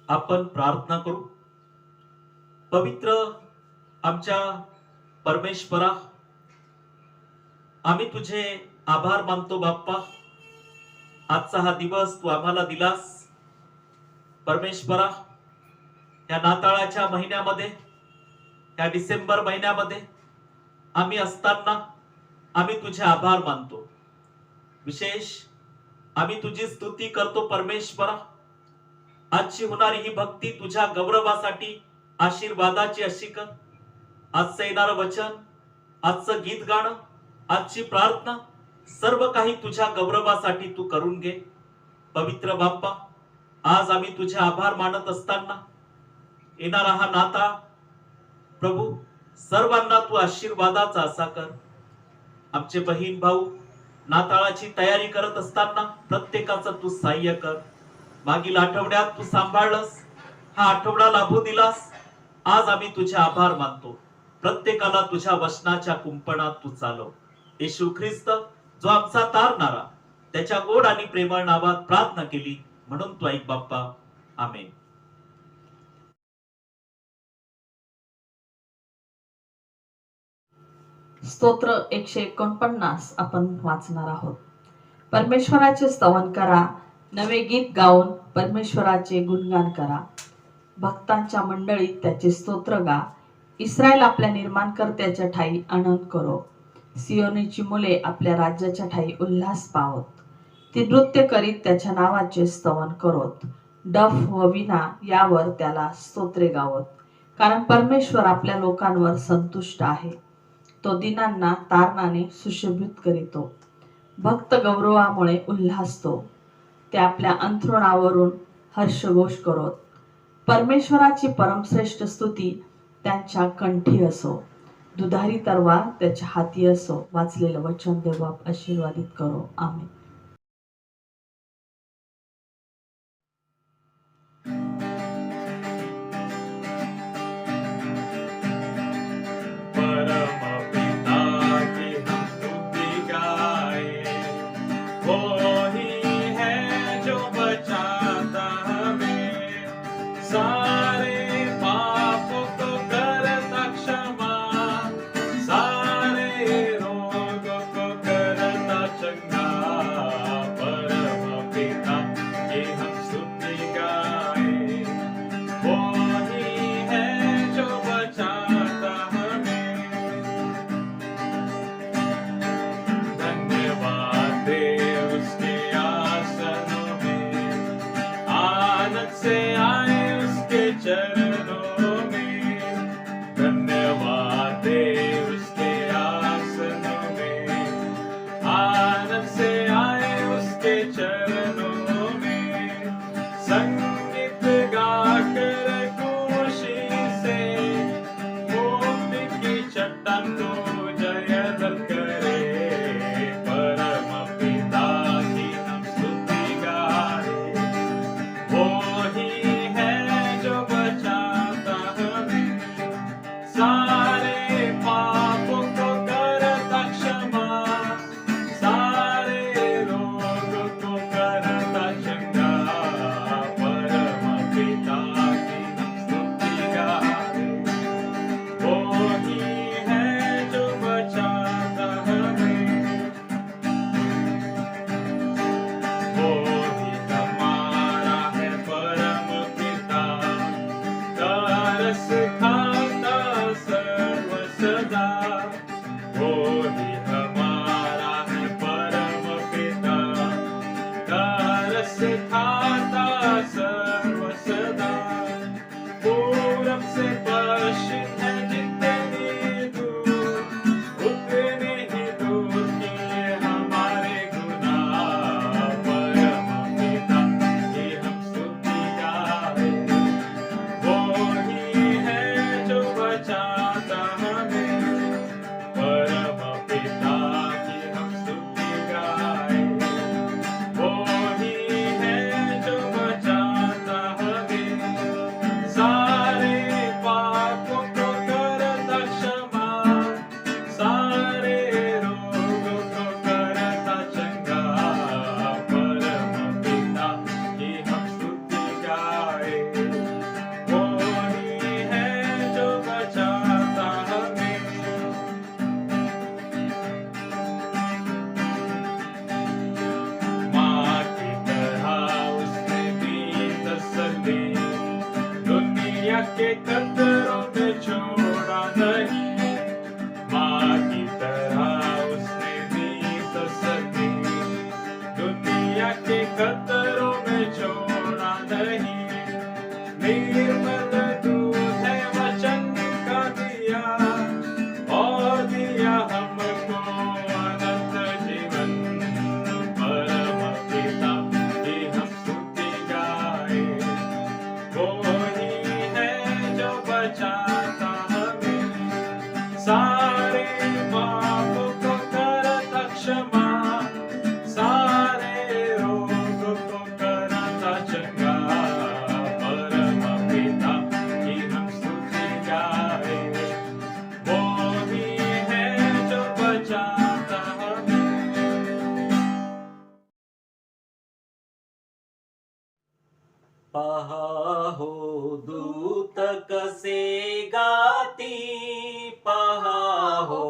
आपण प्रार्थना करू. पवित्र आमच्या परमेश्वरा, आम्ही तुझे आभार मानतो बाप्पा. आजचा हा दिवस तू आम्हाला दिलास परमेश्वरा. या नाताळाच्या महिन्यामध्ये, या डिसेंबर महिन्यामध्ये आम्ही असताना आम्ही तुझे आभार मानतो. विशेष आम्ही तुझी स्तुती करतो परमेश्वरा. आजची होणारी ही भक्ती तुझ्या गौरवासाठी, आशीर्वादाची अशी कर. आजचं येणारं वचन, आजचं गीत गाणं, आजची प्रार्थना, सर्व काही तुझ्या गौरवासाठी तू करून घे पवित्र बाप्पा. आज आम्ही तुझे आभार मानत असताना येणारा हा नाताळ प्रभू, सर्वांना तू आशीर्वादाचा असा कर. आमचे बहीण भाऊ नाताळाची तयारी करत असताना प्रत्येकाचं तू सहाय्य कर. मागील आठवड्यात तू सांभाळलंस, हा आठवडा लाभू दिलास. आज आम्ही तुझे आभार मानतो. प्रत्येकाला तुझ्या वचनाच्या कुंपणात तू चालव. येशू ख्रिस्त जो आमचा तारणारा, त्याच्या गोड आणि प्रेमळ नावात प्रार्थना केली म्हणून तू ऐक बाप्पा. आमेन. स्तोत्र 149 आपण वाचणार आहोत. परमेश्वराचे स्तवन करा, नवे गीत गाऊन परमेश्वराचे गुणगान करा. भक्तांच्या मंडळीत त्याचे स्तोत्र गा. इस्रायल आपल्या निर्माणकर्त्याच्या ठाई आनंद करो. सियोनीची मुले आपल्या राज्याच्या ठाई उल्हास पावत. ती नृत्य करीत त्याच्या नावाचे स्तवन करोत. डफ व विना यावर त्याला स्तोत्रे गावत. कारण परमेश्वर आपल्या लोकांवर संतुष्ट आहे. तो दिनांना तारणाने सुशोभित करीतो. भक्त गौरवामुळे उल्हासतो. ते आपल्या अंथरुणावरून हर्षघोष करोत. परमेश्वराची परमश्रेष्ठ स्तुती त्यांच्या कंठी असो. दुधारी तरवार त्याच्या हाती असो. वाचलेलं वचन देव आशीर्वादित करो. आमेन. के खतरों में छोड़ा नहीं, माँ की तरह उसने दी तसल्ली। दुनिया के खतरों में छोड़ा नहीं, निर्मल दूध है वचन का दिया, और दिया हमको अनंत जीवन। परम पिता की हम स्तुति गाए, वो ही है जो बचाता हमें, सारे पापों को करता क्षमा, सारे रोगों को करता चंगा। परम पिता की हम स्तुति गाए, वो ही है जो बचाता हमें। पहा हो दूत कसे गाती, पहा हो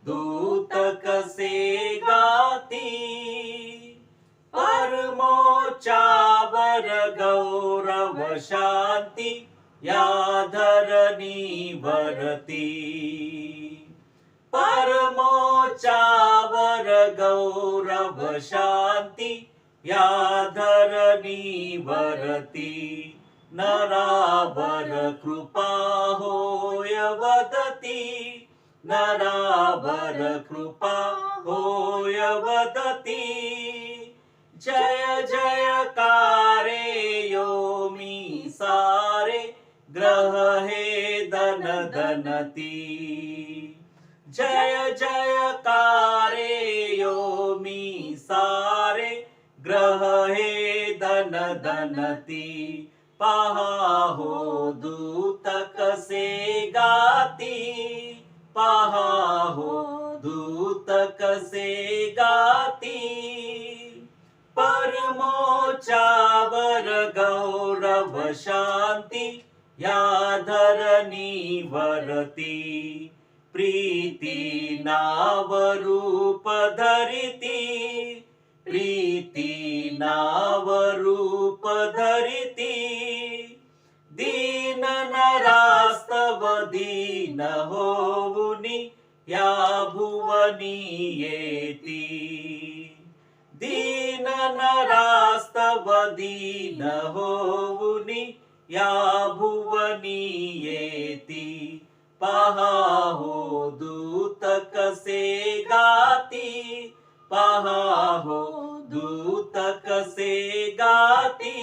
दूत कसे गाती, परमोच्चावर गौरव शांती या धरणीवरती। परमोच्चावर गौरव शांती या धरणीवरती। नरावर कृपा होय वदती, नरावर कृपा होय वदती। जय जयकारे योमी सारे, ग्रह हे धन धनती। जय जयकारे योमी सारे, ग्रह हे धन धनती। पहा हो दूत कसे गाती, पहा हो दूत कसे गाती। परमोच्चावर गौरव शांती या धरणीवरती। प्रीती नाव रूप धरिती, प्रीती नाव रूप धरिती। दीन नरास्तव दीन होऊनी या भुवनी येती। दीन नरास्तव दीन होऊनी या भुवनी येती। पहा हो दूत कसे गाती, पहा हो दूत कसे गाती।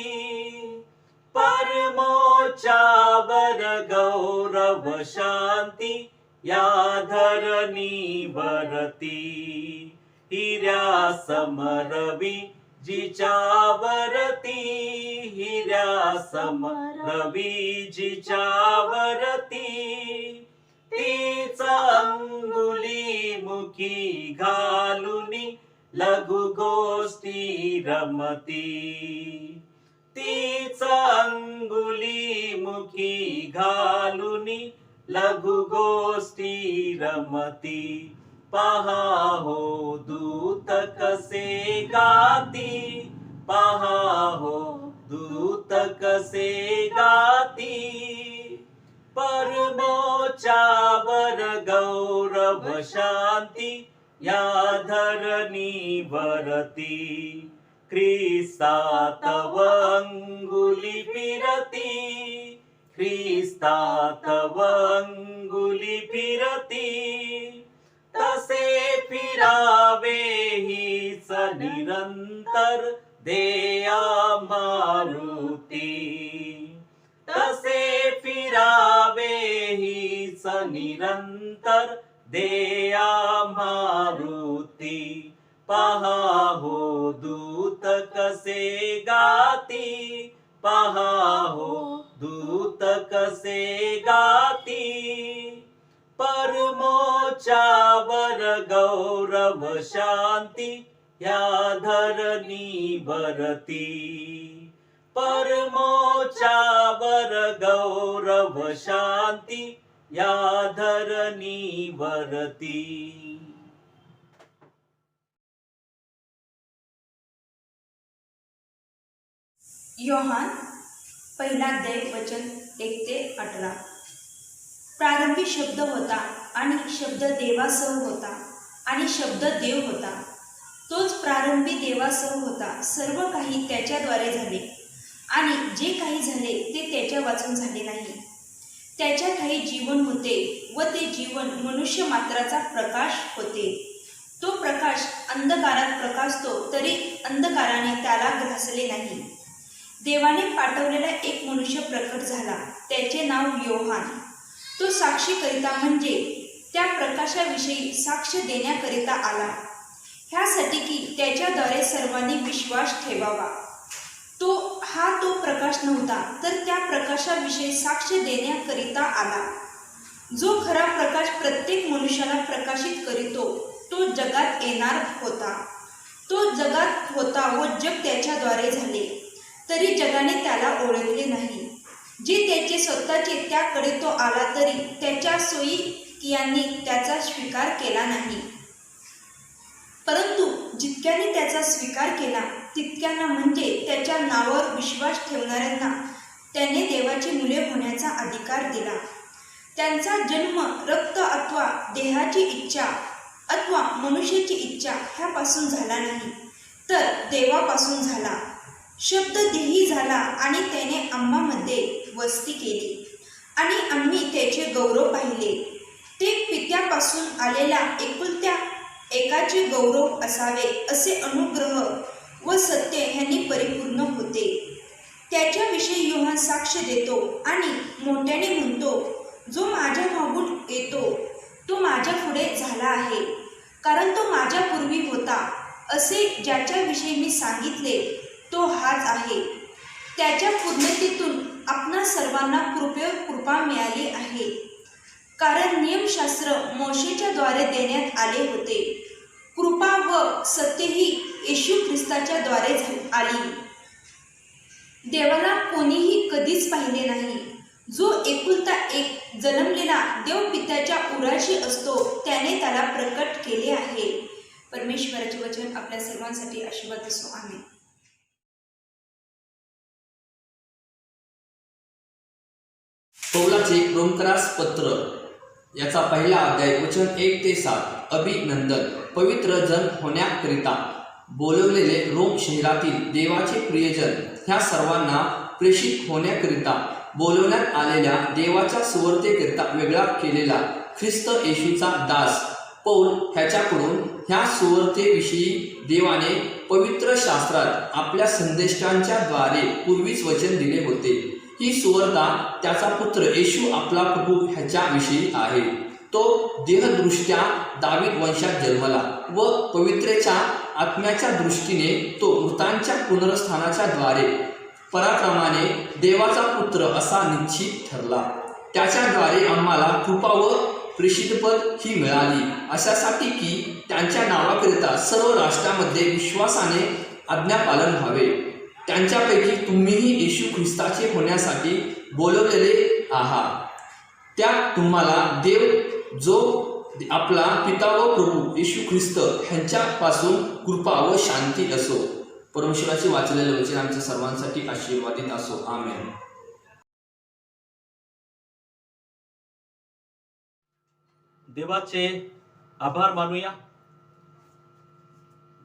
परमोच्चावर गौरव शांती या धरणीवरती। हिऱ्या समरवी जिच्यावरती, हिऱ्या समरवी जिच्यावरती। तीच अंगुली मुखी घालुनी लघु गोष्टी रमती। तीच अंगुली मुखी घालुनी लघु गोष्टी रमती। पहा हो दूत कसे गाती, पहा हो दूत कसे गाती। परमोच्चावर गौरव शांती या धरणीवरती। ख्रिस्तातव अंगुली फिरती, ख्रिस्तातव अंगुली फिरती। तसे फिरावे हीच निरंतर देया मारुती। तसे फिरावे हीच निरंतर देया मारुती। पहा हो दूत कसे गाती, पहा हो दूत कसे गाती। परमोच्चावर गौरव शांती या धरणीवरती। परमोच्चावर गौरव शांती या धरणीवरती। योहान पहिला अध्याय वचन 1-18. प्रारंभी शब्द होता आणि शब्द देवासह होता आणि शब्द देव होता. तोच प्रारंभी देवासह होता. सर्व काही त्याच्याद्वारे झाले आणि जे काही झाले ते त्याच्या वाचून झाले नाही. त्याच्या काही जीवन होते व ते जीवन मनुष्य मात्राचा प्रकाश होते. तो प्रकाश अंधकारात प्रकाशतो तरी अंधकाराने त्याला ग्रासले नाही. देवाने पाठवलेला एक मनुष्य प्रकट झाला, त्याचे नाव योहान. तो साक्षी करिता म्हणजे त्या प्रकाशाविषयी साक्ष देण्याकरिता आला, ह्यासाठी की त्याच्याद्वारे सर्वांनी विश्वास ठेवावा. तो प्रकाश नव्हता, तर त्या प्रकाशाविषयी साक्ष देण्याकरिता आला. जो खरा प्रकाश प्रत्येक मनुष्याला प्रकाशित करीतो तो जगात येणार होता. तो जगात होता व जग त्याच्याद्वारे झाले, तरी जगाने त्याला ओळखले नाही. जे त्याचे स्वतःचे त्याकडे तो आला, तरी त्याच्या सोयीकियांनी त्याचा स्वीकार केला नाही. परंतु जितक्याने त्याचा स्वीकार केला तितक्यांना, म्हणजे त्याच्या नावावर विश्वास ठेवणाऱ्यांना, त्याने देवाची मुले होण्याचा अधिकार दिला. त्यांचा जन्म रक्त अथवा देहाची इच्छा अथवा मनुष्याची इच्छा ह्यापासून झाला नाही, तर देवापासून झाला. शब्द देही झाला आणि त्याने आम्हामध्ये वस्ती केली आणि आम्ही त्याचे गौरव पाहिले. ते पित्यापासून आलेल्या एकुलत्या एकाचे गौरव असावे, असे अनुग्रह व सत्य ह्यांनी परिपूर्ण होते. त्याच्याविषयी योहान साक्ष देतो आणि मोठ्याने म्हणतो, जो माझ्या मागून येतो तो माझ्या पुढे झाला आहे, कारण तो माझ्या पूर्वी होता. असे ज्याच्याविषयी मी सांगितले तो हाच आहे. त्याच्या पूर्णतेतून आपणा सर्वांना कृपा मिळाली आहे, कारण नियमशास्त्र मोशेच्या द्वारे देण्यात आले होते. कृपा व सत्य ही येशू ख्रिस्ताच्या द्वारे आली. देवाला कोणीही कधीच पाहिले नाही. जो एकुलता एक जन्मलेला देव पित्याच्या उराशी असतो, त्याने त्याला प्रकट केले आहे. परमेश्वराचे वचन आपल्या सर्वांसाठी आशीर्वाद असो. आमेन. पौलाचे रोमकरास पत्र याचा पहिला अध्याय वचन 1-7. अभिनंदन. पवित्र जन होण्याकरिता बोलवलेले रोम शहरातील देवाचे प्रियजन ह्या सर्वांना प्रेषित होण्याकरिता बोलवण्यात आलेल्या देवाच्या सुवार्तेकरिता वेगळा केलेला ख्रिस्त येशूचा दास पौल ह्याच्याकडून ह्या सुवार्तेविषयी देवाने पवित्र शास्त्रात आपल्या संदेष्टांच्या द्वारे पूर्वीच वचन दिले होते. ही सुवार्ता त्याचा पुत्र येशू आपला प्रभू ह्याच्याविषयी आहे. तो देहदृष्ट्या दावीद वंशात जन्मला व पवित्रेच्या आत्म्याच्या दृष्टीने तो मृतांच्या पुनरुत्थानाच्या द्वारे पराक्रमाने देवाचा पुत्र असा निश्चित ठरला. त्याच्याद्वारे आम्हाला कृपा व प्रेषितपद ही मिळाली, अशासाठी की त्यांच्या नावाकरिता सर्व राष्ट्रांमध्ये विश्वासाने आज्ञापालन व्हावे. त्यांच्यापैकी तुम्हीही येशू ख्रिस्ताचे होण्यासाठी बोलवलेले आहात. त्या तुम्हाला देव जो आपला पिता व प्रभू येशू ख्रिस्त ह्यांच्यापासून कृपा व शांती असो. परमेश्वराचे वाचलेले वचन आमच्या सर्वांसाठी आशीर्वादित असो. आमेन. देवाचे आभार मानूया.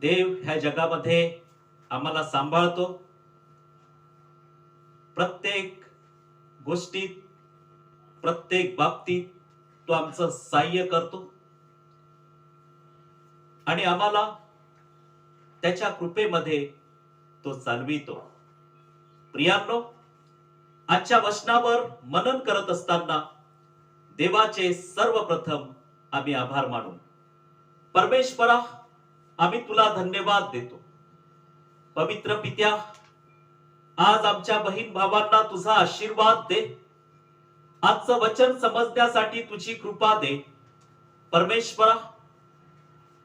देव ह्या जगामध्ये आम्हाला सांभाळतो. प्रत्येक गोष्टीत, प्रत्येक बाबतीत तो आमचं सहाय्य करतो आणि आम्हाला त्याच्या कृपेमध्ये तो चालवितो. प्रियांनो, आजच्या वचनावर मनन करत असताना देवाचे सर्वप्रथम आम्ही आभार मानू. परमेश्वरा, आम्ही तुला धन्यवाद देतो. पवित्र पित्या, आज आमच्या बहीण भावांना तुझा आशीर्वाद दे. आजचं वचन समजण्यासाठी तुझी कृपा दे. परमेश्वरा,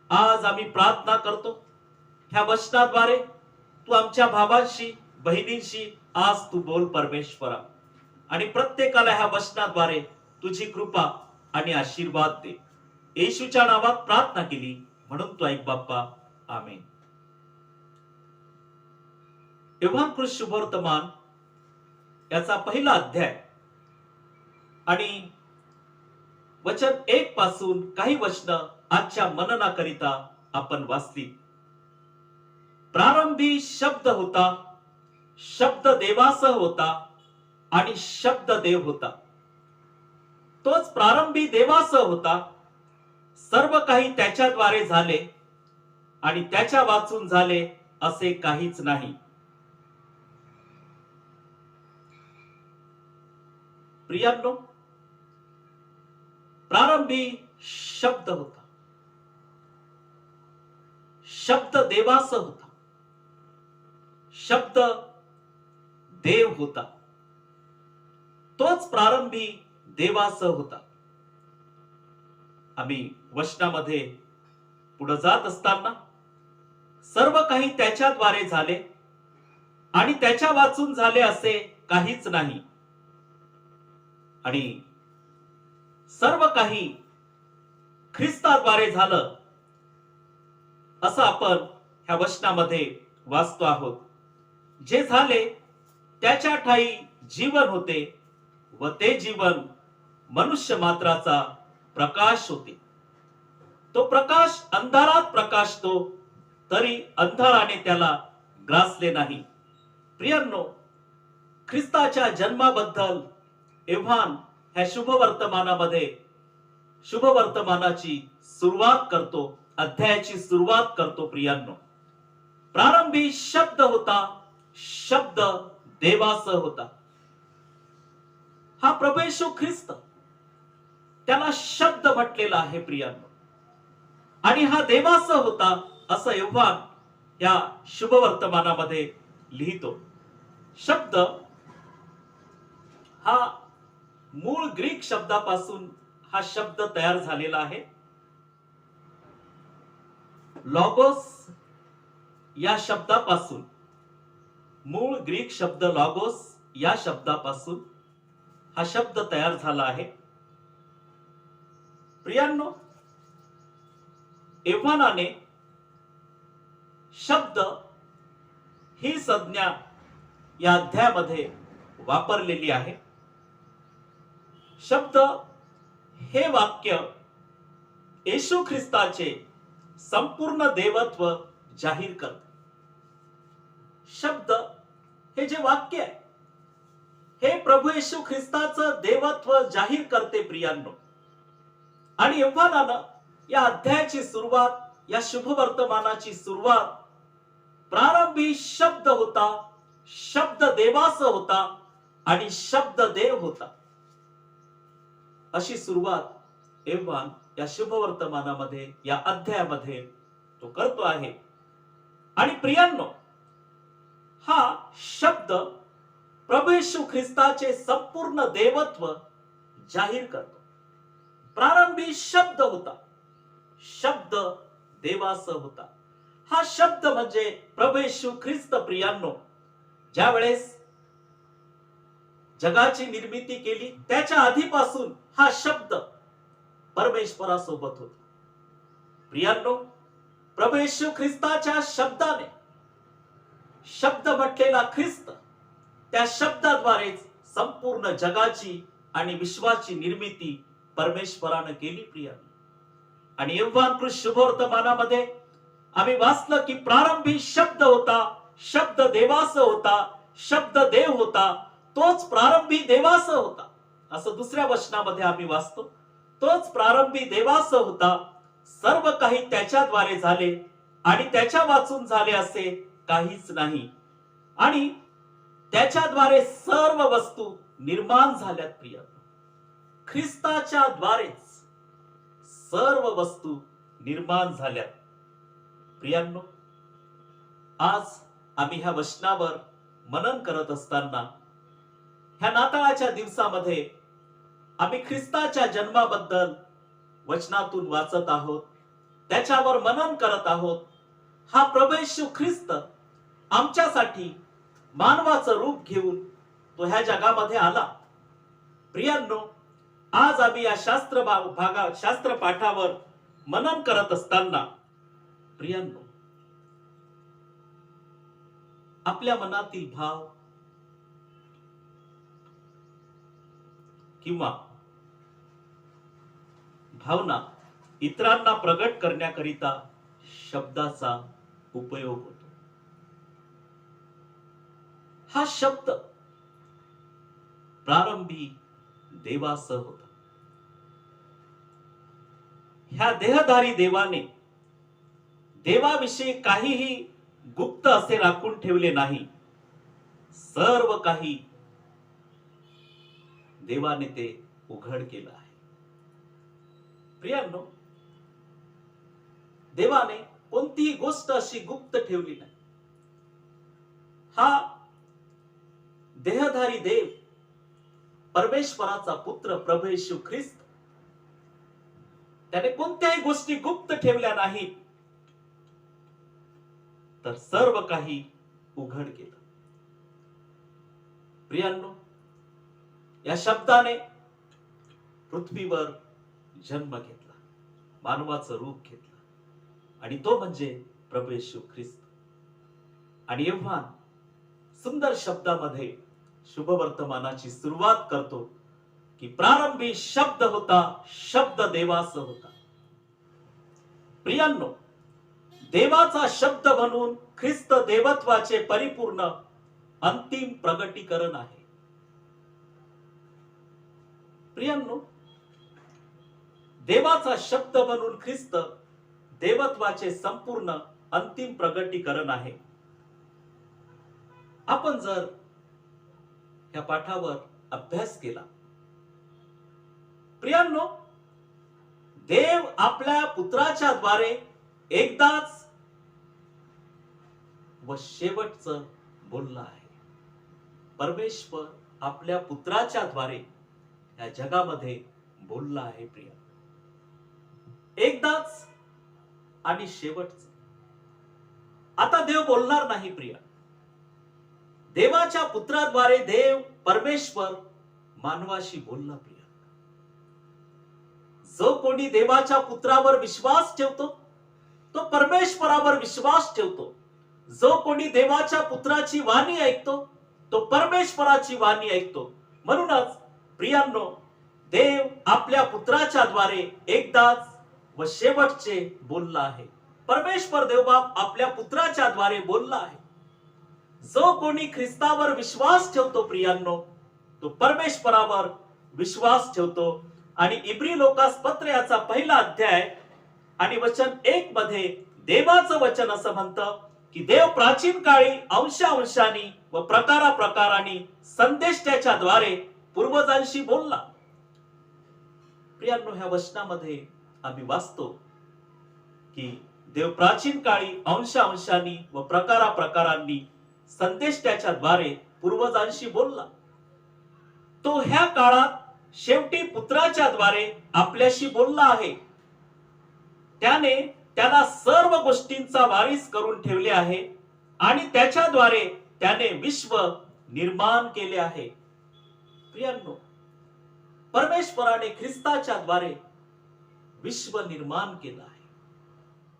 आज आम्ही प्रार्थना करतो, ह्या वचनाद्वारे तू आमच्या भावांशी, बहिणींशी आज तू बोल परमेश्वरा, आणि प्रत्येकाला ह्या वचनाद्वारे तुझी कृपा आणि आशीर्वाद दे. येशूच्या नावात प्रार्थना केली म्हणून तू ऐक बाप्पा. आमेन. योहान कृष्ण शुभवर्तमान याचा पहिला अध्याय आणि वचन 1 पासून काही वचन आजच्या मननाकरिता आपण वाचली. प्रारंभी शब्द होता, शब्द देवासह होता आणि शब्द देव होता. तोच प्रारंभी देवासह होता. सर्व काही त्याच्याद्वारे झाले आणि त्याच्या वाचून झाले असे काहीच नाही. प्रियांनो, प्रारंभी शब्द होता, शब्द देवासह होता, शब्द देव होता. तोच प्रारंभी देवासह होता. आम्ही वचनामध्ये पुढे जात असताना सर्व काही त्याच्याद्वारे झाले आणि त्याच्या वाचून झाले असे काहीच नाही. आणि सर्व काही ख्रिस्ताद्वारे झालं असं आपण ह्या वचनामध्ये वाचतो आहोत. जे झाले त्याच्या ठाई जीवन होते व ते जीवन मनुष्य मात्राचा प्रकाश होते. तो प्रकाश अंधारात प्रकाशतो तरी अंधाराने त्याला ग्रासले नाही. प्रियांनो, ख्रिस्ताच्या जन्माबद्दल योहान ह्या शुभवर्तमानामध्ये शुभवर्तमानाची सुरुवात करतो, अध्यायाची सुरुवात करतो. प्रियांनो, प्रारंभी शब्द होता, शब्द देवासह होता. हा प्रभू येशू ख्रिस्त, त्याला शब्द म्हटलेला आहे. प्रियांनो, आणि हा देवासह होता असं योहान या शुभवर्तमानामध्ये लिहितो. शब्द हा मूळ ग्रीक शब्दापासून हा शब्द तयार झालेला आहे. लॉगोस या शब्दापासून, मूळ ग्रीक शब्द लॉगोस या शब्दापासून हा शब्द तयार झाला आहे. प्रियांनो, योहानाने शब्द ही संज्ञा या अध्यायामध्ये वापरलेली आहे. शब्द हे वाक्य येशू ख्रिस्ताचे संपूर्ण देवत्व जाहीर करते. शब्द हे जे वाक्य आहे हे प्रभू येशू ख्रिस्ताचं देवत्व जाहीर करते. प्रियांनो, आणि योहानानं या अध्यायाची सुरुवात, या शुभवर्तमानाची सुरुवात, प्रारंभी शब्द होता, शब्द देवासह होता आणि शब्द देव होता, अशी सुरुवात योहान या शुभवर्तमानामध्ये, या अध्यायामध्ये तो करतो आहे. आणि प्रियांनो, हा शब्द प्रभू येशू ख्रिस्ताचे संपूर्ण देवत्व जाहीर करतो. प्रारंभी शब्द होता, शब्द देवासह होता. हा शब्द म्हणजे प्रभू येशू ख्रिस्त. प्रियांनो, ज्या वेळेस जगाची निर्मिती केली त्याच्या आधीपासून हा शब्द परमेश्वरासोबत होता. प्रियांनो, प्रभू येशू ख्रिस्ताच्या शब्दाने, शब्द म्हटलेला ख्रिस्त, त्या शब्दाद्वारेच संपूर्ण जगाची आणि विश्वाची निर्मिती परमेश्वरानं केली. प्रियांनो, आणि योहान कृष्ण शुभवर्तमानामध्ये आम्ही वाचलं की प्रारंभी शब्द होता, शब्द देवासह होता, शब्द देव होता, तोच प्रारंभी देवासह होता, असं दुसऱ्या वचनामध्ये आम्ही वाचतो. तोच प्रारंभी देवासह होता. सर्व काही त्याच्याद्वारे झाले आणि त्याच्या वाचून झाले असे काहीच नाही. आणि त्याच्याद्वारे सर्व वस्तू निर्माण झाल्यात. प्रिय, ख्रिस्ताच्या द्वारेच सर्व वस्तू निर्माण झाल्यात. प्रियांनो, आज आम्ही ह्या वचनावर मनन करत असताना, ह्या नाताळाच्या दिवसामध्ये आम्ही ख्रिस्ताच्या जन्माबद्दल वचनातून वाचत आहोत, त्याच्यावर मनन करत आहोत. हा प्रभू येशू ख्रिस्त आमच्यासाठी मानवाचं रूप घेऊन तो ह्या जगामध्ये आला. प्रियांनो, आज आम्ही या शास्त्र पाठावर मनन करत असताना, प्रियांनो, आपल्या मनातील भाव किंवा भावना इतरांना प्रगट करण्याकरिता शब्दाचा उपयोग होतो. हा शब्द प्रारंभी देवासह होता. ह्या देहधारी देवाने देवाविषयी काहीही गुप्त असे राखून ठेवले नाही. सर्व काही देवाने ते उघड केलं आहे. प्रियांनो, देवाने कोणतीही गोष्ट अशी गुप्त ठेवली नाही. हा देहधारी देव परमेश्वराचा पुत्र प्रभू येशू ख्रिस्त, त्याने कोणत्याही गोष्टी गुप्त ठेवल्या नाहीत, तर सर्व काही उघड केलं. प्रियांनो, या शब्दाने पृथ्वीवर जन्म घेतला, मानवाचं रूप घेतलं, आणि तो म्हणजे प्रभू येशू ख्रिस्त. आणि एव्हा सुंदर शब्दामध्ये शुभवर्तमानाची सुरुवात करतो की प्रारंभी शब्द होता, शब्द देवासह होता. प्रियांनो, देवाचा शब्द म्हणून ख्रिस्त देवत्वाचे परिपूर्ण अंतिम प्रगटीकरण आहे. प्रियांनो, देवाचा शब्द म्हणून ख्रिस्त देवत्वाचे संपूर्ण अंतिम प्रगटीकरण आहे. आपण जर या पाठावर अभ्यास केला, प्रियांनो, देव आपल्या पुत्राच्या द्वारे एकदाच व शेवटचं बोलला आहे. परमेश्वर आपल्या पुत्राच्या द्वारे या जगामध्ये बोलला आहे. प्रिय, एकदाच आणि शेवटचं. आता देव बोलणार नाही. प्रिय, देवाच्या पुत्राद्वारे देव परमेश्वर मानवाशी बोलला. प्रिय, जो कोणी देवाच्या पुत्रावर विश्वास ठेवतो तो परमेश्वरावर विश्वास ठेवतो. जो कोणी देवाच्या पुत्राची वाणी ऐकतो तो परमेश्वराची वाणी ऐकतो. म्हणूनच प्रियांनो, देव आपल्या पुत्राच्या द्वारे एकदाच व शेवटचे बोलला आहे. परमेश्वर देवबाप आपल्या पुत्राच्या द्वारे बोलला आहे. जो कोणी ख्रिस्तावर विश्वास ठेवतो, प्रियांनो, तो परमेश्वरावर विश्वास ठेवतो. आणि इब्री लोकास पत्र याचा पहिला अध्याय आणि वचन 1 मध्ये देवाचं वचन असं म्हणतं की देव प्राचीन काळी अंशांनी व प्रकारांनी संदेष्ट्याच्या द्वारे पूर्वजांशी बोलला. प्रियांनो, ह्या वचनामध्ये आम्ही वाचतो की देव प्राचीन काळी अंशांनी व प्रकारांनी संदेष्ट्याच्या द्वारे पूर्वजांशी बोलला. तो ह्या काळात शेवटी पुत्राच्या द्वारे आपल्याशी बोलला आहे. त्याने त्याला सर्व गोष्टींचा वारीस करून ठेवले आहे आणि त्याच्याद्वारे त्याने विश्व निर्माण केले आहे. प्रियांनो, परमेश्वराने ख्रिस्ताच्या द्वारे विश्व निर्माण केलं आहे.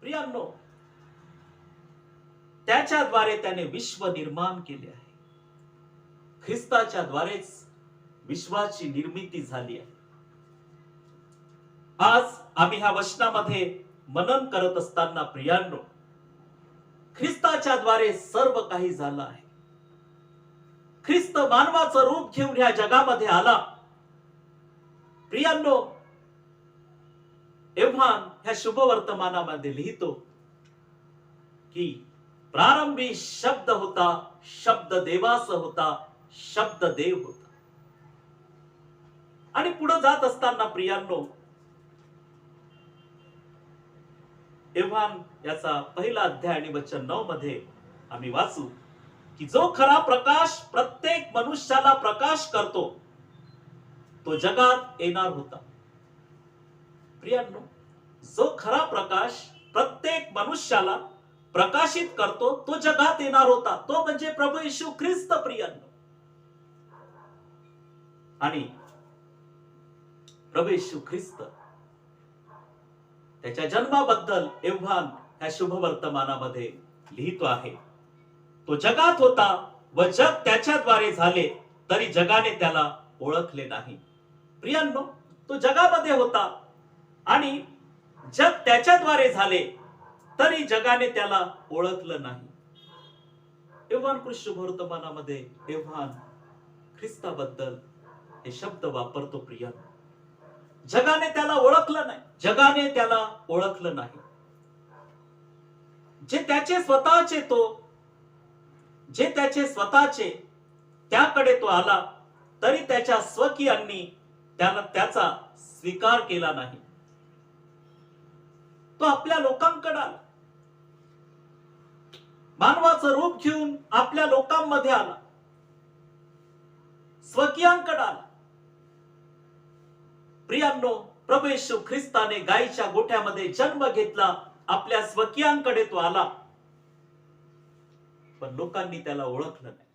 प्रियांनो, त्याच्याद्वारे त्याने विश्व निर्माण केले आहे. ख्रिस्ताच्या द्वारेच विश्वाची निर्मिती झाली आहे. आज आम्ही ह्या वचनामध्ये मनन करत असताना, प्रियांनो, ख्रिस्ताच्या द्वारे सर्व काही झालं आहे. ख्रिस्त मानवाचं रूप घेऊन ह्या जगामध्ये आला. प्रियांनो, एव्हान ह्या शुभवर्तमानामध्ये लिहितो की प्रारंभी शब्द होता, शब्द देवासह होता, शब्द देव होता. आणि पुढे जात असताना, प्रियांनो, एव्हान याचा पहिला अध्याय आणि वचन 9 मध्ये आम्ही वाचू की जो खरा प्रकाश प्रत्येक मनुष्याला प्रकाश करतो तो जगात येणार होता. प्रियांनो, जो खरा प्रकाश प्रत्येक मनुष्याला प्रकाशित करतो तो जगात येणार होता. तो म्हणजे प्रभू येशू ख्रिस्त. प्रियांनो, आणि प्रभू येशू ख्रिस्त त्याच्या जन्माबद्दल एव्हान ह्या शुभवर्तमानामध्ये लिहितो आहे. तो जगात होता व जग त्याच्याद्वारे झाले, तरी जगाने त्याला ओळखले नाही. प्रियांनो, तो जगामध्ये होता आणि जग त्याच्याद्वारे झाले तरी जगाने त्याला ओळखलं नाही. योहान कृष्ण वर्तमानामध्ये योहान ख्रिस्ताबद्दल हे शब्द वापरतो प्रिय. जगाने त्याला ओळखलं नाही, जगाने त्याला ओळखलं नाही. जे त्याचे स्वतःचे त्याकडे तो आला तरी त्याच्या स्वकीयांनी त्याचा स्वीकार केला नाही. तो आपल्या लोकांकडे आला, मानवाचं रूप घेऊन आपल्या लोकांमध्ये आला, स्वकीयांकडे आला. प्रियांनो, प्रभू येशू ख्रिस्ताने गायीच्या गोठ्यामध्ये जन्म घेतला, आपल्या स्वकीयांकडे तो आला, पण लोकांनी त्याला ओळखलं नाही.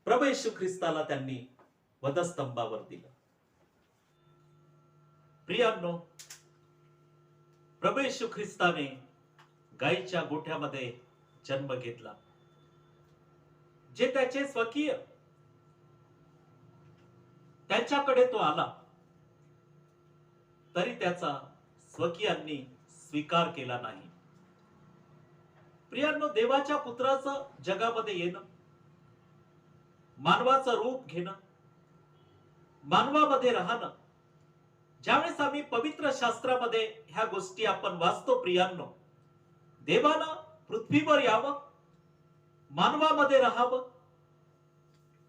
प्रभू येशू ख्रिस्ताला त्यांनी वधस्तंभावर दिलं. प्रियांनो, प्रभू येशू ख्रिस्ताने गायीच्या गोठ्यामध्ये जन्म घेतला. जे त्याचे स्वकीय त्यांच्याकडे तो आला तरी त्याचा स्वकीयांनी स्वीकार केला नाही. प्रियांनो, देवाच्या पुत्राचं जगामध्ये येणं, मानवाचं रूप घेणं, मानवामध्ये राहणं, ज्यावेळेस आम्ही पवित्र शास्त्रामध्ये ह्या गोष्टी आपण वाचतो प्रियांनो, देवानं पृथ्वीवर यावं, मानवामध्ये राहावं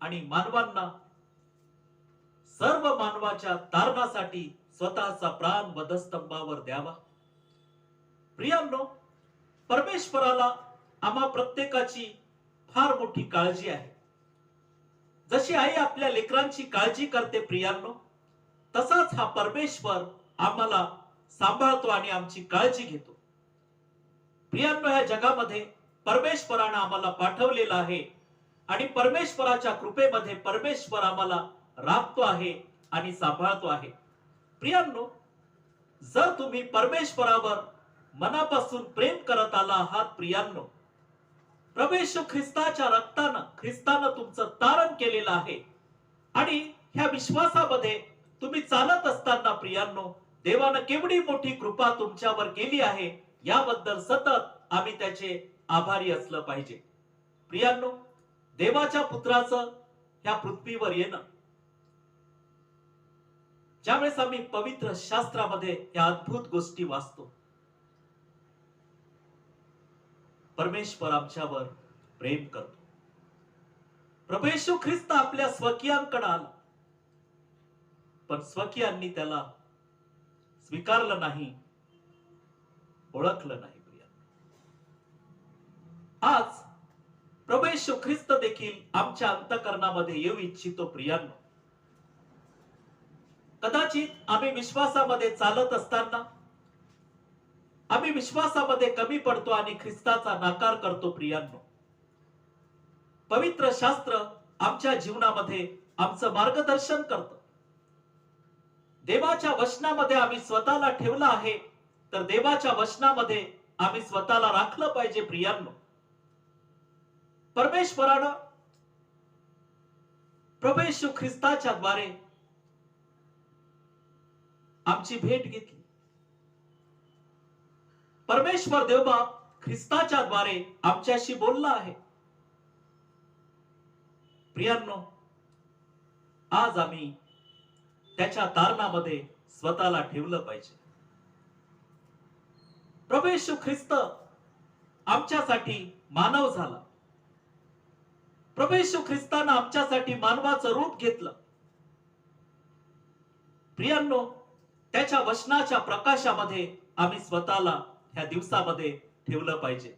आणि मानवांना सर्व मानवाच्या तारणासाठी स्वतःचा प्राण वधस्तंभावर द्यावा. प्रियांनो, परमेश्वराला आम्हा प्रत्येकाची फार मोठी काळजी आहे. जशी आई आपल्या लेकरांची काळजी करते प्रियांनो, तसाच हा परमेश्वर आम्हाला सांभाळतो आणि आमची काळजी घेतो. प्रियांनो, ह्या जगामध्ये परमेश्वरानं आम्हाला पाठवलेलं आहे आणि परमेश्वराच्या कृपेमध्ये परमेश्वर आम्हाला राखतो आहे आणि सांभाळतो आहे. प्रियांनो, जर तुम्ही परमेश्वरावर मनापासून प्रेम करत आला आहात प्रियांनो, प्रभू येशू ख्रिस्ताच्या ख्रिस्तानं तुमचं तारण केलेलं आहे आणि ह्या विश्वासामध्ये तुम्ही चालत असताना प्रियांनो, देवानं केवढी मोठी कृपा तुमच्यावर केली आहे याबद्दल सतत आम्ही त्याचे आभारी असलं पाहिजे. प्रियांनो, देवाच्या पुत्राचं ह्या पृथ्वीवर येणं, ज्यावेळेस आम्ही पवित्र शास्त्रामध्ये या अद्भुत गोष्टी वाचतो, परमेश्वर आमच्यावर प्रेम करतो. प्रभू येशू ख्रिस्त आपल्या स्वकीयांकडे आला, पण स्वकीयांनी त्याला स्वीकारलं नाही, ओळखलं नाही. आज प्रभू येशू ख्रिस्त देखील आमच्या अंतःकरणामध्ये येऊ इच्छितो प्रियांनो. कदाचित आम्ही विश्वासामध्ये चालत असताना आम्ही विश्वासामध्ये कमी पडतो आणि ख्रिस्ताचा नाकार करतो प्रियांनो. पवित्र शास्त्र आमच्या जीवनामध्ये आमचं मार्गदर्शन करतं. देवाच्या वचनामध्ये आम्ही स्वतःला ठेवलं आहे, तर देवाच्या वचनामध्ये आम्ही स्वतःला राखलं पाहिजे प्रियांनो. परमेश्वरानं प्रभू येशू ख्रिस्ताच्या द्वारे आमची भेट घेतली. परमेश्वर देवबाप ख्रिस्ताच्या द्वारे आमच्याशी बोलला आहे. प्रियांनो, आज आम्ही त्याच्या तारणामध्ये स्वतःला ठेवलं पाहिजे. प्रभू येशू ख्रिस्त आमच्यासाठी मानव झाला. प्रभू येशू ख्रिस्तानं आमच्यासाठी मानवाचं रूप घेतलं. प्रियांनो, त्याच्या वचनाच्या प्रकाशामध्ये आम्ही स्वतःला ह्या दिवसामध्ये ठेवलं पाहिजे.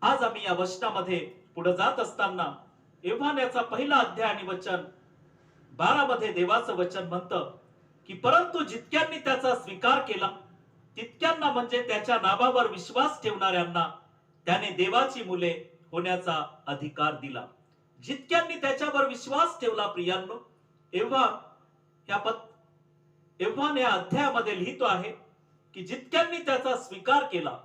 आज आम्ही या वचनामध्ये पुढे जात असताना योहान याचा पहिला अध्याय आणि वचन 12 मध्ये देवाचं वचन म्हणतं की परंतु जितक्यांनी त्याचा स्वीकार केला तितक्यांना, म्हणजे त्याच्या नावावर विश्वास ठेवणाऱ्यांना, त्याने देवाची मुले होण्याचा अधिकार दिला. जितक्यांनी त्याच्यावर विश्वास ठेवला प्रियांनो, योहान या अध्यायामध्ये लिहितो आहे की जितक्यांनी त्याचा स्वीकार केला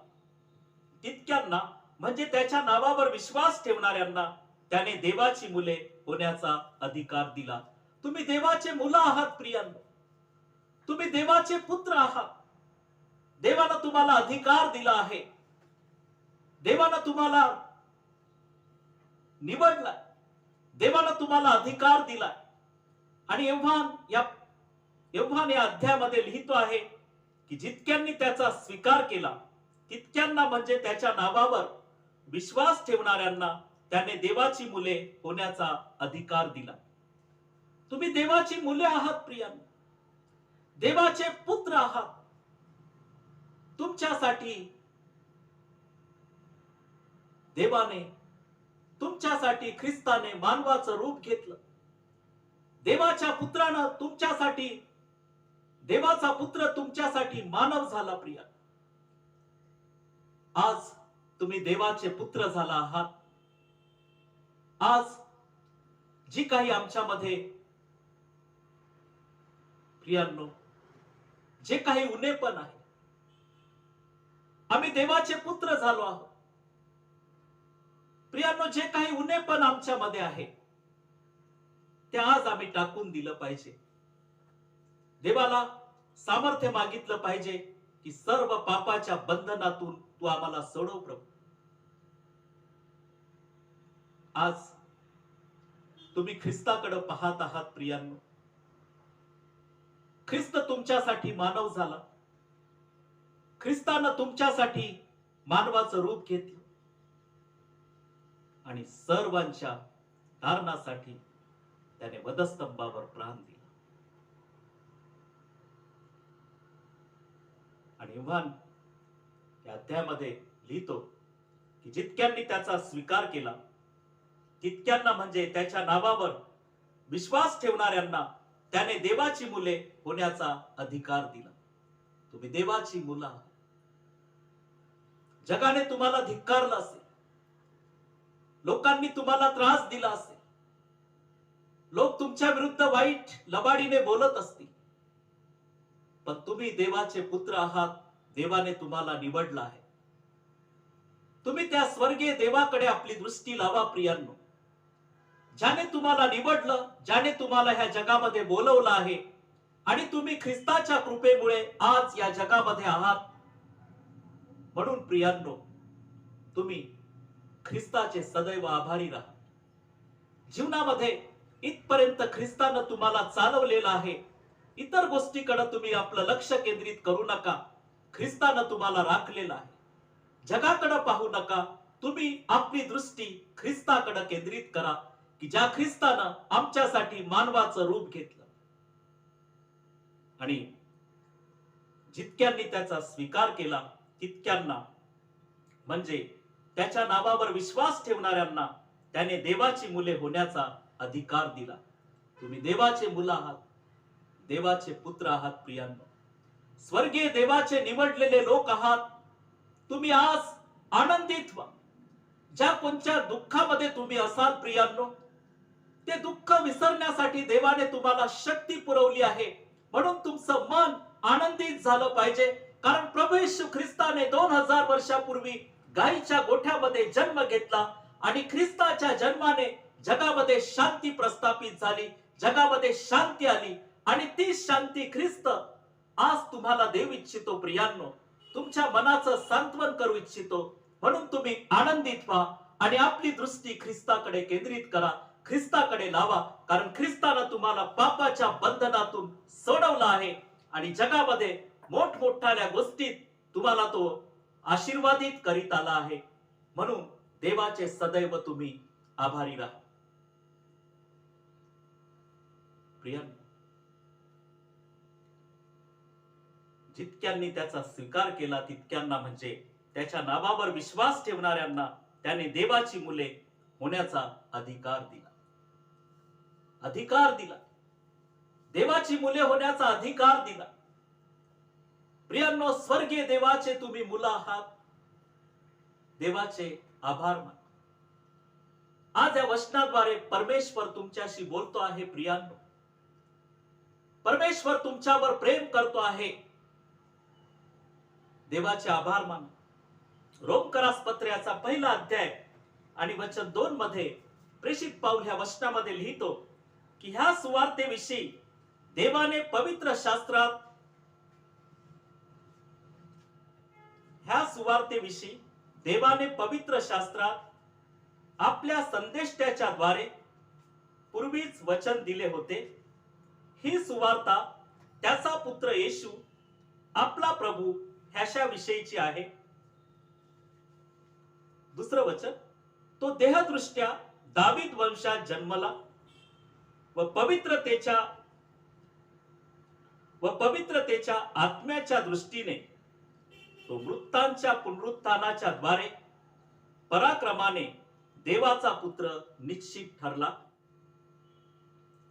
तितक्यांना, म्हणजे त्याच्या नावावर विश्वास ठेवणाऱ्यांना, त्याने देवाची मुले होण्याचा अधिकार दिला. तुम्ही देवाचे मुलं आहात प्रियांनो. तुम्ही देवाचे पुत्र आहात. देवानं तुम्हाला अधिकार दिला आहे. देवानं तुम्हाला निवडलाय. देवानं तुम्हाला अधिकार दिलाय. आणि योहान या अध्यायामध्ये लिहितो आहे की जितक्यांनी त्याचा स्वीकार केला तितक्यांना म्हणजे त्याच्या नावावर विश्वास ठेवणाऱ्यांना त्याने देवाची मुले होण्याचा अधिकार दिला. तुम्ही देवाची मुले आहात प्रियांनो. देवाचे पुत्र आहात. तुमच्यासाठी देवाने, तुमच्यासाठी ख्रिस्ताने मानवाचं रूप घेतलं. देवाच्या पुत्रानं तुमच्यासाठी, देवाचा पुत्र तुमच्यासाठी मानव झाला प्रिया. आज तुम्ही देवाचे पुत्र झाला आहात. आज जी काही आमच्यामध्ये प्रियांनो जे काही उणेपण आहे, आम्ही देवाचे पुत्र झालो आहोत. प्रियांनो, जे काही उणेपण आमच्यामध्ये आहे ते आज आम्ही टाकून दिलं पाहिजे. देवाला सामर्थ्य मागितलं पाहिजे की सर्व पापाच्या बंधनातून तू आम्हाला सोडव प्रभू. आज तुम्ही ख्रिस्ताकडे पाहत आहात प्रियांनो. ख्रिस्त तुमच्यासाठी मानव झाला. ख्रिस्तानं तुमच्यासाठी मानवाचं रूप घेतलं आणि सर्वांच्या कारणासाठी त्याने वधस्तंभावर प्राण दिला. आणि योहान या अध्यायामध्ये लिहितो की जितक्यांनी त्याचा स्वीकार केला तितक्यांना म्हणजे त्याच्या नावावर विश्वास ठेवणाऱ्यांना त्याने देवाची मुले होण्याचा अधिकार दिला. तुम्ही देवाची मुलं आहात. जगाने तुम्हाला धिक्कारलं असेल, लोकांनी तुम्हाला त्रास दिला असेल, लोक तुमच्या विरुद्ध वाईट लबाडीने बोलत असतील, पण तुम्ही देवाचे पुत्र आहात. देवाने तुम्हाला निवडलं आहे. तुम्ही त्या स्वर्गीय देवाकडे आपली दृष्टी लावा प्रियांनो. ज्याने तुम्हाला निवडलं, ज्याने तुम्हाला ह्या जगामध्ये बोलवलं आहे आणि तुम्ही ख्रिस्ताच्या कृपेमुळे आज या जगामध्ये आहात. म्हणून प्रियांनो, तुम्ही ख्रिस्ताचे सदैव आभारी राहा. जीवनामध्ये इथपर्यंत ख्रिस्तानं तुम्हाला चालवलेलं आहे. इतर गोष्टीकडे तुम्ही आपलं लक्ष केंद्रित करू नका. ख्रिस्तानं तुम्हाला राखलेलं आहे. जगाकडे पाहू नका. तुम्ही आपली दृष्टी ख्रिस्ताकडे केंद्रित करा की ज्या ख्रिस्तानं आमच्यासाठी मानवाचं रूप घेतलं. आणि जितक्यांनी त्याचा स्वीकार केला तितक्यांना म्हणजे त्याच्या नावावर विश्वास ठेवणाऱ्यांना त्याने देवाची मुले होण्याचा अधिकार दिला. तुम्ही देवाचे मुलं आहात. देवाचे पुत्र आहात प्रियांनो. स्वर्गीय देवाचे निवडलेले लोक आहात. तुम्ही आज आनंदित व्हा. ज्या कोणत्या दुःखामध्ये तुम्ही असाल प्रियांनो, ते दुःख विसरण्यासाठी देवाने तुम्हाला शक्ती पुरवली आहे. म्हणून तुमचं मन आनंदित झालं पाहिजे. कारण प्रभू येशू ख्रिस्ताने 2000 वर्षापूर्वी गायीच्या गोठ्यामध्ये जन्म घेतला आणि ख्रिस्ताच्या जन्माने जगामध्ये शांती प्रस्थापित झाली. जगामध्ये शांती आली आणि ती शांती ख्रिस्त आज तुम्हाला देऊ इच्छितो प्रियांनो. तुमच्या मनाचं सांत्वन करू इच्छितो. म्हणून तुम्ही आनंदित व्हा आणि आपली दृष्टी ख्रिस्ताकडे केंद्रित करा. ख्रिस्ताकडे लावा. कारण ख्रिस्तानं तुम्हाला पापाच्या बंधनातून सोडवलं आहे आणि जगामध्ये मोठमोठ्या गोष्टीत तुम्हाला तो आशीर्वादित करीत आला आहे. म्हणून देवाचे सदैव तुम्ही आभारी राहा. प्रियांनो, जितक्यांनी त्याचा स्वीकार केला तितक्यांना म्हणजे त्याच्या नावावर विश्वास ठेवणाऱ्यांना त्याने देवाची मुले होण्याचा अधिकार दिला. अधिकार दिला. देवाची मुले होण्याचा अधिकार दिला. प्रियांनो, स्वर्गीय देवाचे तुम्ही मुलं आहात. देवाचे आभार मान. आज या वचनाद्वारे परमेश्वर तुमच्याशी बोलतो आहे प्रियांनो. परमेश्वर तुमच्यावर प्रेम करतो आहे. देवाचे आभार मान. रोमकरास पत्र्याचा पहिला अध्याय आणि वचन 2 मध्ये प्रेषित पाऊल ह्या वचनामध्ये लिहितो की ह्या सुवार्तेविषयी देवाने पवित्र शास्त्रात आपल्या संदेष्ट्याच्या द्वारे पूर्वीच वचन दिले होते. ही सुवार्ता त्याचा पुत्र येशू आपला प्रभू ह्याच्या विषयीची आहे. दुसरं वचन, तो देहदृष्ट्या दावीद वंशात जन्मला व पवित्रतेच्या आत्म्याच्या दृष्टीने तो मृतांच्या पुनरुत्थानाच्या द्वारे पराक्रमाने देवाचा पुत्र निश्चित ठरला.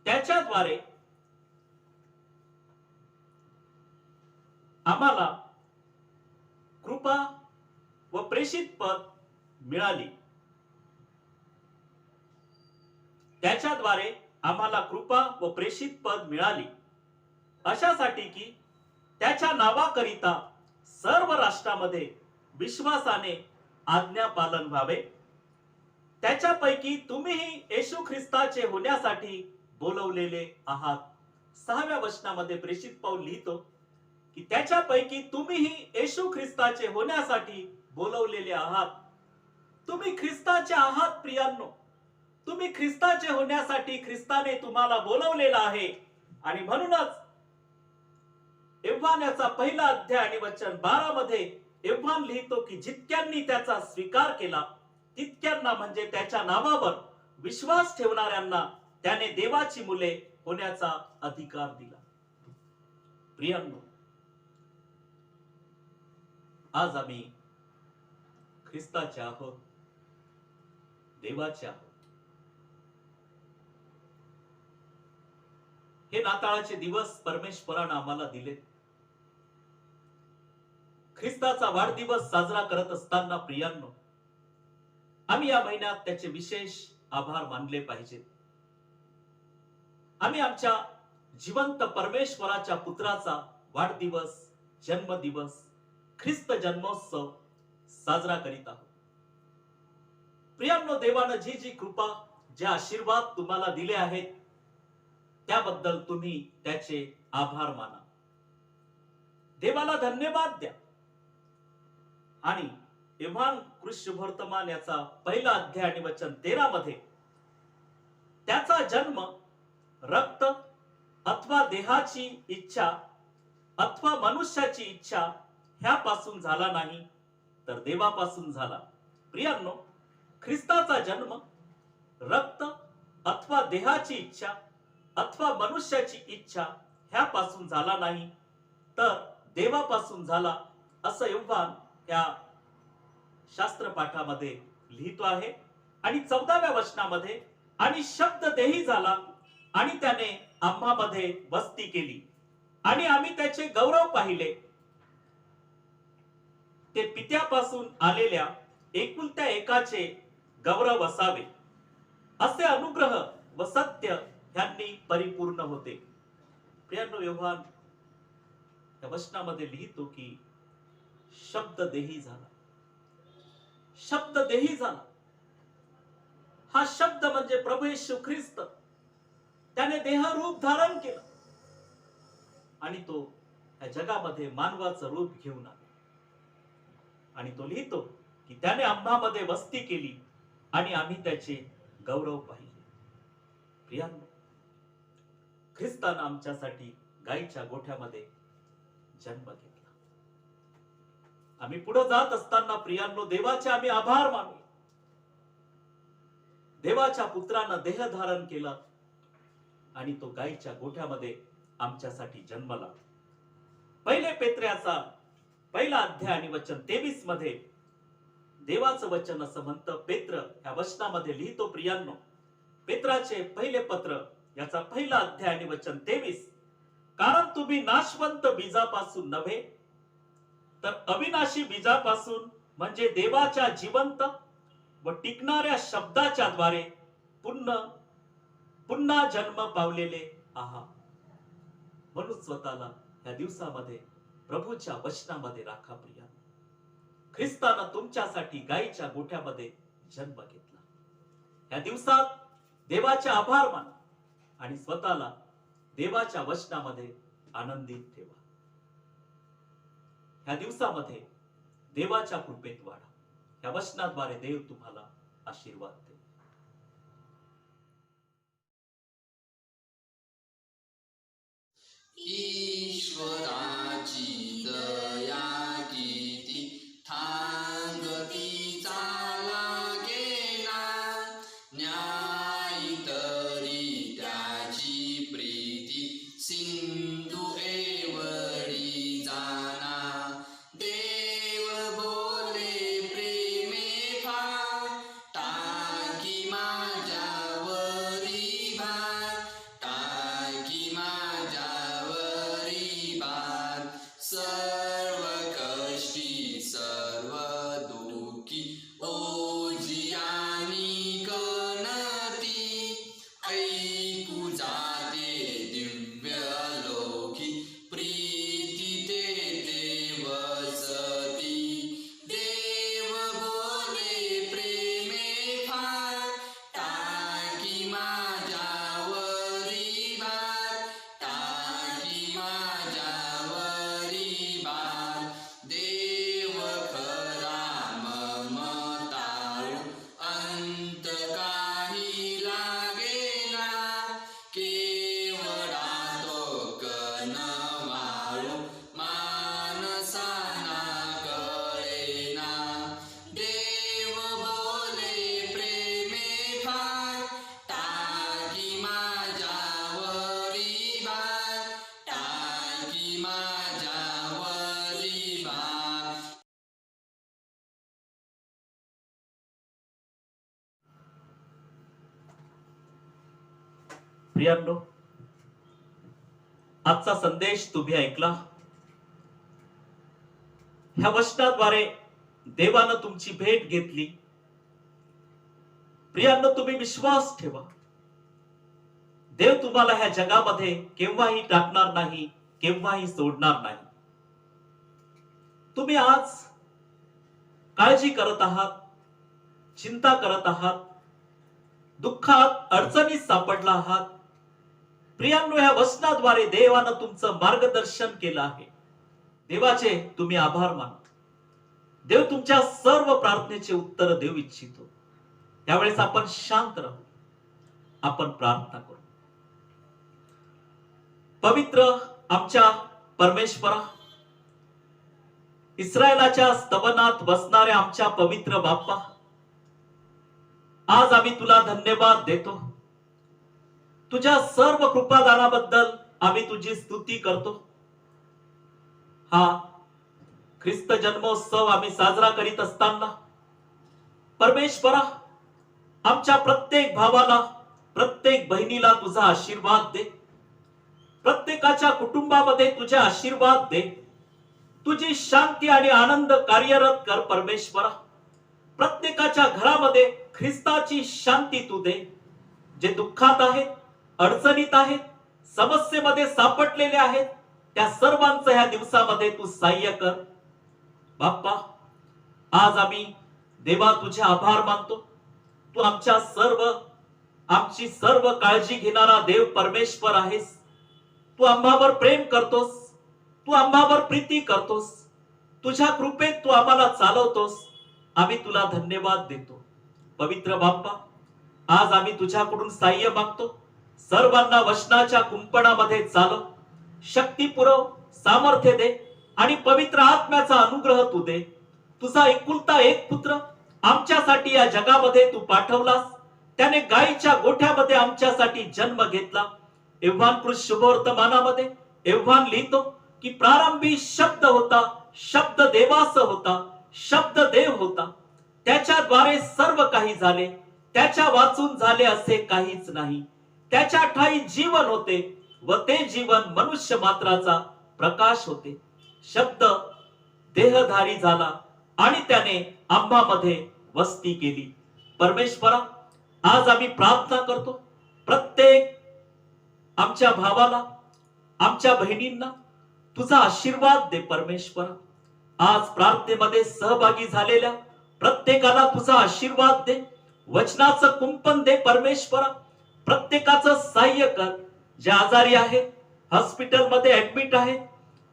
त्याच्याद्वारे आम्हाला कृपा व प्रेषित पद मिळाली. त्याच्याद्वारे आम्हाला कृपा व प्रेषित पद मिळाली अशासाठी की त्याच्या नावाकरिता सर्व राष्ट्रामध्ये विश्वासाने आज्ञा पालन व्हावे. त्याच्यापैकी तुम्हीही येशू ख्रिस्ताचे होण्यासाठी बोलवलेले आहात. 6व्या वचनामध्ये प्रेषित पाऊल लिहितो की त्याच्यापैकी तुम्हीही येशू ख्रिस्ताचे होण्यासाठी बोलवलेले आहात. तुम्ही ख्रिस्ताचे आहात प्रियांनो. तुम्ही ख्रिस्ताचे होण्यासाठी ख्रिस्ताने तुम्हाला बोलवलेला आहे. आणि म्हणूनच एव्हानाचा पहिला अध्याय आणि वचन 12 मध्ये एव्हान लिहितो की जितक्यांनी त्याचा स्वीकार केला तितक्यांना, म्हणजे त्याच्या नावावर विश्वास ठेवणाऱ्यांना त्याने देवाची मुले होण्याचा अधिकार दिला. प्रियांनो, आज आम्ही ख्रिस्ताचे आहोत, देवाचे आहोत. हे नाताळाचे दिवस परमेश्वरानं आम्हाला दिले. ख्रिस्ताचा वाढदिवस साजरा करत असताना प्रियांनो, आम्ही या महिन्यात त्याचे विशेष आभार मानले पाहिजेत. आम्ही आमच्या जिवंत परमेश्वराच्या पुत्राचा वाढदिवस, जन्मदिवस, ख्रिस्त जन्मोत्सव साजरा करीत आहोत. प्रियांनो, देवानं जी जी कृपा, जे आशीर्वाद तुम्हाला दिले आहेत त्याबद्दल तुम्ही त्याचे आभार माना. देवाला धन्यवाद द्या. आणि एव्हान कृष्णवर्तमान याचा पहिला अध्याय आणि वचन 13 मध्ये त्याचा जन्म रक्त अथवा देहाची इच्छा अथवा मनुष्याची इच्छा ह्यापासून झाला नाही, तर देवापासून झाला. प्रियांनो, ख्रिस्ताचा जन्म रक्त अथवा देहाची इच्छा अथवा मनुष्याची इच्छा ह्यापासून झाला नाही, तर देवापासून झाला, असं एव्हान या शास्त्रपाठामध्ये लिहितो आहे. आणि 14व्या वचनामध्ये, आणि शब्द देही झाला आणि त्याने आम्हामध्ये वस्ती केली आणि आम्ही त्याचे गौरव पाहिले. ते पित्यापासून आलेल्या एकुलत्या एकाचे गौरव असावे, असे अनुग्रह व सत्य ह्यांनी परिपूर्ण होते. प्रियांनो, योहान या वचनामध्ये लिहितो की शब्द देही झाला. शब्द देही झाला हा शब्द म्हणजे प्रभू येशू ख्रिस्त. त्याने देहरूप धारण केलं आणि तो या जगामध्ये मानवाचं रूप घेऊन आला. आणि तो लिहितो की त्याने आम्हामध्ये वस्ती केली आणि आम्ही त्याचे गौरव पाहिले. प्रियांनो, ख्रिस्तानं आमच्यासाठी गायीच्या गोठ्यामध्ये जन्म घेतला. आम्ही पुढे जात असताना प्रियांनो, देवाचे आम्ही आभार मानू. देवाच्या पुत्रानं देह धारण केला आणि तो गायीच्या गोठ्यामध्ये आमच्यासाठी जन्मला. पहिले पेत्र्याचा पहिला अध्याय आणि वचन 23 मध्ये देवाचं वचन असं म्हणतं. पेत्र या वचनामध्ये लिहितो, प्रियांनो, पेत्राचे पहिले पत्र याचा पहिला अध्याय आणि वचन 23, कारण तुम्ही नाशवंत बीजापासून नव्हे तर अविनाशी बीजापासून, म्हणजे देवाच्या जिवंत व टिकणाऱ्या शब्दाच्या द्वारे पुन्हा जन्म पावलेले आहात. म्हणून स्वतःला या दिवसामध्ये प्रभूच्या वचनामध्ये राखा. प्रिया, ख्रिस्तानं तुमच्यासाठी गायीच्या गोठ्यामध्ये जन्म घेतला. या दिवसात देवाचे आभार माना. आणि स्वतःला देवाच्या वचनामध्ये आनंदित ठेवा. ह्या दिवसामध्ये देवाच्या कृपेत वाढा. ह्या वचनाद्वारे देव तुम्हाला आशीर्वाद दे. ईश्वराची दया किती थांगतीचा लागेना, न्याय तरी त्याची प्रीती सिंधू एवढी जाना. देव बोले प्रेमे फार, टाकी माझ्यावरी भार, टाकी माझ्यावरी भार. सर्व कष्टी सर्व दुःखी ओझी आणि कणती, ऐकू जाते दिव्य लोकी प्रीती तेथे वसती. देव बोले प्रेमे फार, टाकी माझ्यावरी भार, टाकी माझ्यावरी भार. देव खरा ममताळू, अंत काही लागेना, केवळा तो कनवाळू मानसाना कळेना. देव बोले प्रेमे फार, टाकी माझ्यावरी भार, टाकी माझ्यावरी भार. प्रियांनो, आजचा संदेश तुम्ही ऐकला. ह्या वचनाद्वारे देवानं तुमची भेट घेतली. प्रियांनो, तुम्ही विश्वास ठेवा. देव तुम्हाला ह्या जगामध्ये केव्हाही टाकणार नाही, केव्हाही सोडणार नाही. तुम्ही आज काळजी करत आहात, चिंता करत आहात, दुःखात अडचणीत सापडला आहात. प्रियांनो, ह्या वचनाद्वारे देवानं तुमचं मार्गदर्शन केलं आहे. देवाचे तुम्ही आभार माना. देव तुमच्या सर्व प्रार्थनेचे उत्तर देऊ इच्छितो. त्यावेळेस आपण शांत राहू, आपण प्रार्थना करू. पवित्र आमच्या परमेश्वरा, इस्रायलाच्या स्तवनात बसणाऱ्या आमच्या पवित्र बाप्पा, आज आम्ही तुला धन्यवाद देतो. तुझ्या सर्व कृपादानाबद्दल आम्ही तुझी स्तुती करतो. हा ख्रिस्त जन्मोत्सव आम्ही साजरा करीत असताना परमेश्वरा, आमच्या प्रत्येक भावाला, प्रत्येक बहिणीला तुझा आशीर्वाद दे. प्रत्येकाच्या कुटुंबामध्ये तुझे आशीर्वाद दे. तुझी शांती आणि आनंद कार्यरत कर परमेश्वरा. प्रत्येकाच्या घरामध्ये ख्रिस्ताची शांती तू दे. जे दुःखात आहेत, अडचणीत आहेत, समस्येमध्ये सापडलेले आहेत, त्या सर्वांचं ह्या दिवसामध्ये तू सहाय्य कर बाप्पा. आज आम्ही देवा तुझे आभार मानतो. तू आमची सर्व काळजी घेणारा देव परमेश्वर आहेस. तू आम्हावर प्रेम करतोस, तू आम्हावर प्रीती करतोस. तुझ्या कृपेत तू आम्हाला चालवतोस. आम्ही तुला धन्यवाद देतो. पवित्र बाप्पा, आज आम्ही तुझ्याकडून सहाय्य मागतो. सर्वांना वचनाच्या कुंपणामध्ये चालव, शक्ती पुरव, सामर्थ्य दे आणि पवित्र आत्म्याचा अनुग्रह तू दे. तुझा एकुलता एक पुत्र आमच्यासाठी या जगामध्ये तू पाठवलास. त्याने गायीच्या गोठ्यामध्ये आमच्यासाठी जन्म घेतला. एव्हान शुभवर्तमानामध्ये एव्हान लिहितो की प्रारंभी शब्द होता, शब्द देवास होता, शब्द देव होता. त्याच्याद्वारे सर्व काही झाले, त्याच्या वाचून झाले असे काहीच नाही. त्याच्या ठाई जीवन होते व ते जीवन मनुष्य मात्राचा प्रकाश होते. शब्द देहधारी झाला आणि त्याने आम्हामध्ये वस्ती केली. परमेश्वरा, आज आम्ही प्रार्थना करतो, प्रत्येक आमच्या भावाला, आमच्या बहिणींना तुझा आशीर्वाद दे परमेश्वरा. आज प्रार्थनेमध्ये सहभागी झालेल्या प्रत्येकाला तुझा आशीर्वाद दे. वचनाचं कुंपण दे परमेश्वरा. प्रत्येकाचं सहाय्य कर. जे आजारी आहेत, हॉस्पिटलमध्ये ऍडमिट आहेत,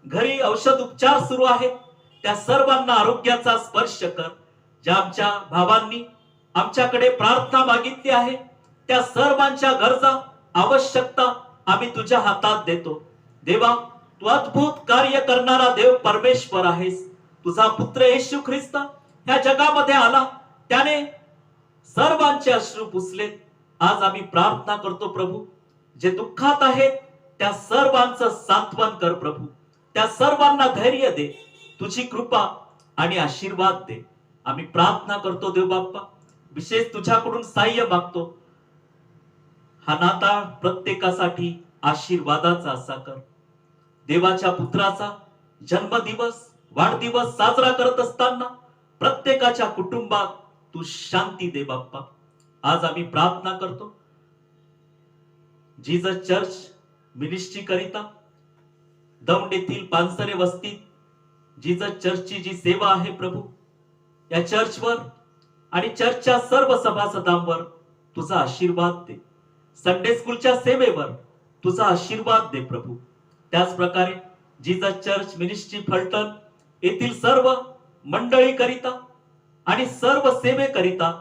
घरी औषध उपचार सुरू आहेत, त्या सर्वांना आरोग्याचा स्पर्श कर. ज्या आमच्या भावांनी आमच्याकडे प्रार्थना मागितली आहे, त्या सर्वांच्या गरजा, आवश्यकता आम्ही तुझ्या हातात देतो. देवा, तू अद्भुत कार्य करणारा देव परमेश्वर आहेस. तुझा पुत्र येशू ख्रिस्त ह्या जगामध्ये आला, त्याने सर्वांचे अश्रू पुसलेत. आज आम्ही प्रार्थना करतो प्रभू, जे दुःखात आहेत त्या सर्वांचं सांत्वन कर प्रभू. त्या सर्वांना धैर्य दे, तुझी कृपा आणि आशीर्वाद दे. आम्ही प्रार्थना करतो देव बाप्पा, विशेष तुझ्याकडून सहाय्य मागतो. हा नाताळ प्रत्येकासाठी आशीर्वादाचा असा कर. देवाच्या पुत्राचा जन्मदिवस, वाढदिवस साजरा करत असताना प्रत्येकाच्या कुटुंबात तू शांती दे बाप्पा. आज आम्ही प्रार्थना करतो जीजस चर्च मिनिस्ट्री करिता दौंड येथील पानसरे वस्तीत जीजस चर्चची जी सेवा आहे प्रभू, या चर्चवर आणि चर्चच्या सर्व सभासदांवर तुझा आशीर्वाद दे. संडे स्कूलच्या सेवेवर तुझा आशीर्वाद दे प्रभू. त्याच प्रकारे जीजस चर्च मिनिस्ट्री फलटण येथील सर्व मंडळी करिता आणि सर्व सेवेकरिता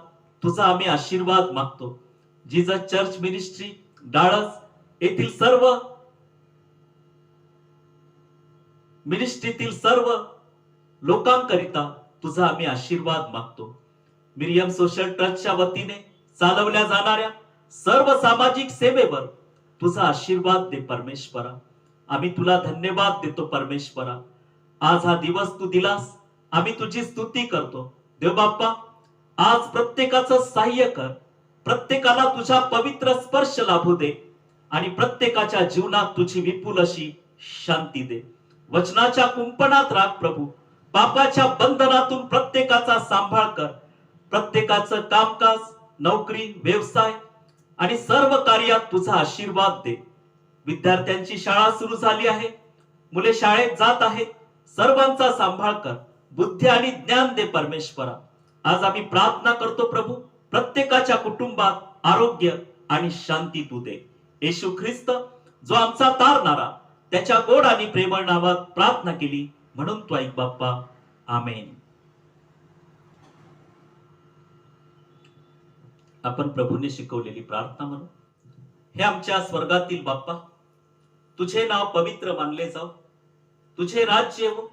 तुझा आम्ही आशीर्वाद मागतो. जीजस चर्च मिनिस्ट्री डाळस येथील सर्व मिनिस्ट्रीतील सर्व लोकांकरिता तुझा आम्ही आशीर्वाद मागतो. मिरियम सोशल ट्रस्टच्या वतीने चालवल्या जाणाऱ्या सर्व सामाजिक सेवेवर तुझा आशीर्वाद दे परमेश्वरा. आम्ही तुला धन्यवाद देतो परमेश्वरा. आज हा दिवस तू दिलास, आम्ही तुझी स्तुती करतो देव बाप्पा. आज प्रत्येकाचं सहाय्य कर, प्रत्येकाला तुझा पवित्र स्पर्श लाभू दे आणि प्रत्येकाच्या जीवनात तुझी विपुल अशी शांती दे. वचनाच्या कुंपणात राख प्रभू. पापाच्या बंधनातून प्रत्येकाचा सांभाळ कर. प्रत्येकाचं कामकाज, नोकरी, व्यवसाय आणि सर्व कार्यात तुझा आशीर्वाद दे. विद्यार्थ्यांची शाळा सुरू झाली आहे, मुले शाळेत जात आहेत, सर्वांचा सांभाळ कर. बुद्धी आणि ज्ञान दे परमेश्वरा. आज आम्ही प्रार्थना करतो प्रभू, प्रत्येकाच्या कुटुंबात आरोग्य आणि शांती तू दे. येशू ख्रिस्त जो आमचा तारणारा, त्याच्या गोड आणि प्रेमळ नावात प्रार्थना केली म्हणून तू ऐक बाप्पा. आमेन. आपण प्रभूने शिकवलेली प्रार्थना म्हणू. हे आमच्या स्वर्गातील बाप्पा, तुझे नाव पवित्र मानले जाओ. तुझे राज्य हो,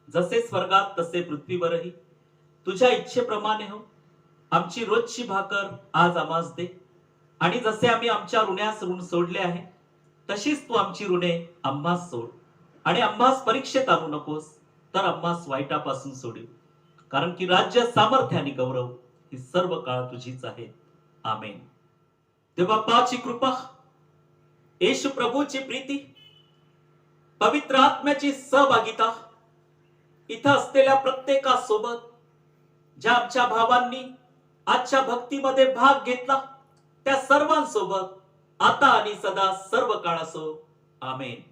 जसे स्वर्गात तसे पृथ्वीवरही. तुझ्या इच्छेप्रमाणे हो. आमची रोजची भाकर आज आम्हास दे, आणि जसे आम्ही आमच्या ऋण्यास ऋण सोडले आहे, तशीच तू आमची ऋणे आम्हास सोड. आणि आम्हास परीक्षेत आणू नकोस, तर आम्हास वाईटापासून सोडील. कारण की राज्य, सामर्थ्य आणि गौरव ही सर्व काळ तुझीच आहे. आमेन. देव बाप्पाची कृपा, येशू प्रभूची प्रीती, पवित्र आत्म्याची सहभागिता इथं असलेल्या प्रत्येकासोबत, ज्या आमच्या भावांनी आजच्या भक्तीमध्ये भाग घेतला त्या सर्वांसोबत आता आणि सदा सर्व काळ असो. आमेन.